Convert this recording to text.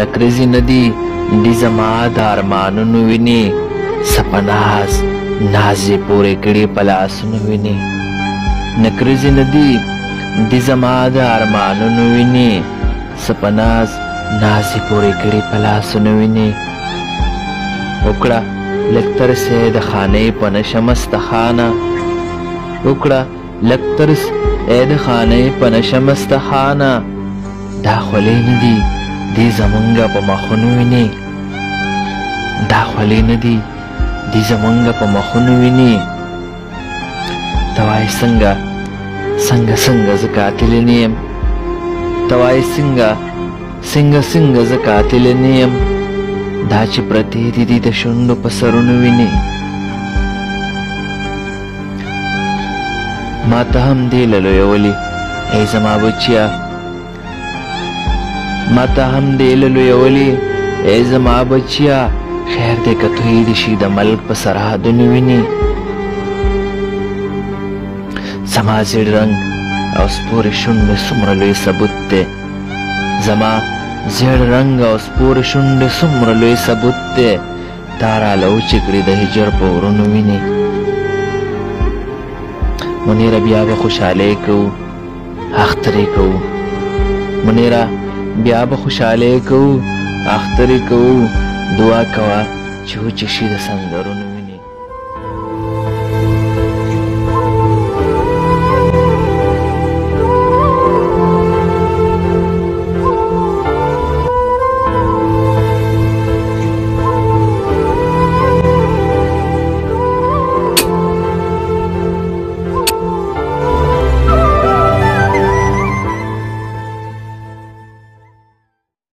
نکریزی ندی دی زما د ارمانونو ویني سپناز نازې پورې کړي په لاسونو ویني نکریزی ندی دی زما د ارمانونو ویني سپناز نازې پورې کړي په لاسونو ویني وکړه لږ ترس یې د خانې په نشه مستخانه وکړه لږ ترس یې د خانې په نشه مستخانه دا خولې نه دي دی زمونږ په مخونو ویني دا خولې نه دي دی زمونږ په مخونو ویني ته وایې څنګه څنګه زه قاتل نه یم ته وایې څنګه زه قاتل نه یم دا چې پرتې دي د شونډو په سرونو ویني ما ته هم دې للویولي ای زما بچیا ما ته هم دې للویولي ای زما بچیا خیر دې که توی دې شي د ملک په سرحدونو ویني زما زیړ رنګ او سپورې شونډې څومره لوی ثبوت دی زما زیړ رنګ او سپورې شونډې څومره لوی ثبوت دی تا راله وچې کړي د هجر په ورونو ویني منیره بیا به خوشحالۍ کوو اخترې کوو منیره بیا به خوشحالۍ کوو اخترې کوو دعا کوه چې وچې شي د سنګرونو